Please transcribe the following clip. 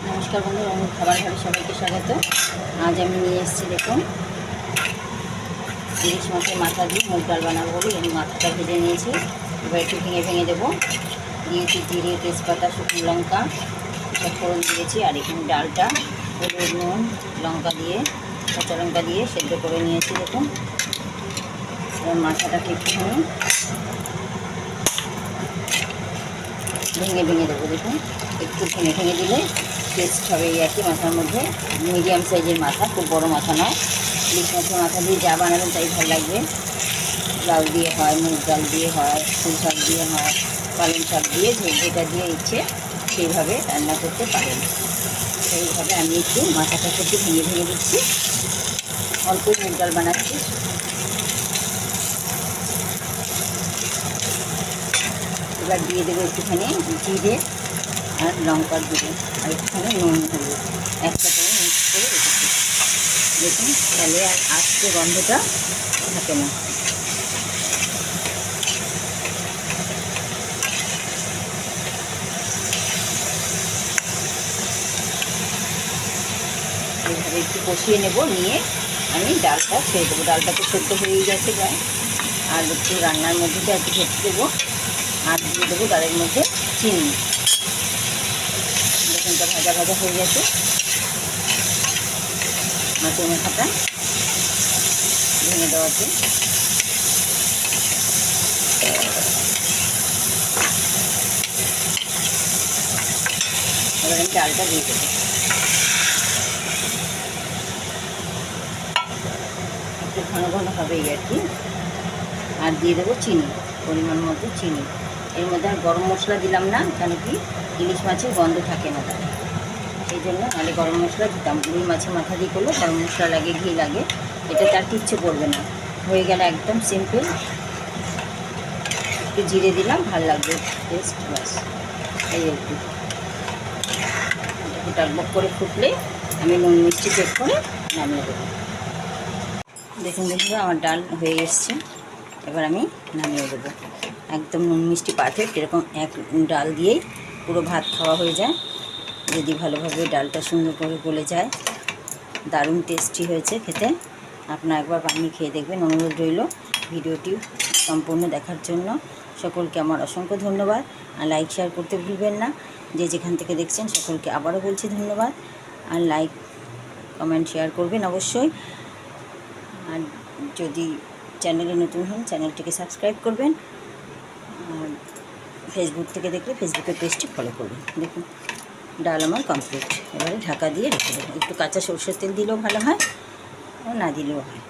নমস্কার বন্ধুরা, আমি খাবার ঘরে সবাইকে স্বাগত। আজ আমি নিয়ে এসেছি দেখুন ইলিশ মাছের মাথা দিয়ে মুগ ডাল বানাবো বলে এই মাথাটা ভেজে নিয়েছি। এবার একটু ভেঙে ভেঙে দেবো। দিয়েছি জিরে, তেজপাতা, শুকনো লঙ্কা সব ফোড়ন দিয়েছি। আর এখানে ডালটা হলুদ, নুন, লঙ্কা দিয়ে, কাঁচা লঙ্কা দিয়ে সেদ্ধ করে নিয়েছি দেখুন। এবার মাথাটাকে একটুখানি ভেঙে ভেঙে দেবো দেখুন। একটু ভেঙে ভেঙে দিলে টেস্ট হবে এই আর কি। মাথার মধ্যে মিডিয়াম সাইজের মাথা, খুব বড় মাথা নয়। ইলিশ মাছের মাথা দিয়ে যা বানাবেন তাই ভালো লাগবে। লাউ দিয়ে হয়, মুগ ডাল দিয়ে হয়, ফুল শাক দিয়ে হয়, পালং শাক দিয়ে, যেটা দিয়ে ইচ্ছে সেইভাবে রান্না করতে পারেন। সেইভাবে আমি একটু মাথাটাকে একটু ভেঙে ভেঙে দিচ্ছি। অল্প মুগ ডাল বানাচ্ছি। এবার দিয়ে দেবো একটুখানি জিরে আর লঙ্কার গুঁড়ো আর একটুখানি নুন হলুদ একসাথে মিক্স করে রেখেছি দেখুন। তাহলে আর আস্তে গন্ধটা থাকে না। এইভাবে একটু কষিয়ে নেব, নিয়ে আমি ডালটা ছেড়ে দেবো। ডালটা তো সেদ্ধ হয়েই গেছে প্রায়। আর একটু রান্নার মধ্যে তো একটু ভেজে দেবো। আর দিয়ে দেবো ডালের মধ্যে চিনি। বেসনটা ভাজা ভাজা হয়ে গেছে। মাছের মাথাটা ভেঙে দেওয়াতে এবার আমি ডালটা দিয়ে দেবো। একটু ঘন ঘন হবেই আর কি। আর দিয়ে দেবো চিনি, পরিমাণ মতো চিনি। এর মধ্যে আর গরম মশলা দিলাম না, কেন কি ইলিশ মাছের গন্ধ থাকে না তাই। সেই জন্য নাহলে গরম মশলা দিতাম। রুই মাছের মাথা দিয়ে করলে গরম মশলা লাগে, ঘি লাগে। এটা তার কিচ্ছু পড়বে না। হয়ে গেলে একদম সিম্পল। একটু জিরে দিলাম, ভালো লাগবে টেস্ট, ব্যাস এই একটু। এটা টকবক করে ফুটলে আমি নুন মিষ্টি চেক করে নামিয়ে দেবো। দেখুন দেখুন আমার ডাল হয়ে এসছে। এবার আমি নামিয়ে দেবো। একদম নুন মিষ্টি পারফেক্ট। এরকম এক ডাল দিয়েই পুরো ভাত খাওয়া হয়ে যায়, যদি ভালোভাবে ডালটা সুন্দর করে গলে যায়। দারুণ টেস্টি হয়েছে খেতে। আপনারা একবার বানিয়ে খেয়ে দেখবেন। অনুরোধ রইল ভিডিওটি সম্পূর্ণ দেখার জন্য। সকলকে আমার অসংখ্য ধন্যবাদ। আর লাইক শেয়ার করতে ভুলবেন না। যে যেখান থেকে দেখছেন সকলকে আবারও বলছি ধন্যবাদ। আর লাইক কমেন্ট শেয়ার করবেন অবশ্যই। আর যদি চ্যানেলে নতুন হন চ্যানেলটিকে সাবস্ক্রাইব করবেন। আর ফেসবুক থেকে দেখলে ফেসবুকের পেজটি ফলো করবেন। দেখুন ডাল আমার কমপ্লিট। এবারে ঢাকা দিয়ে রেখে দেবো। একটু কাঁচা সরষের তেল দিলেও ভালো হয়, না দিলেও হয়।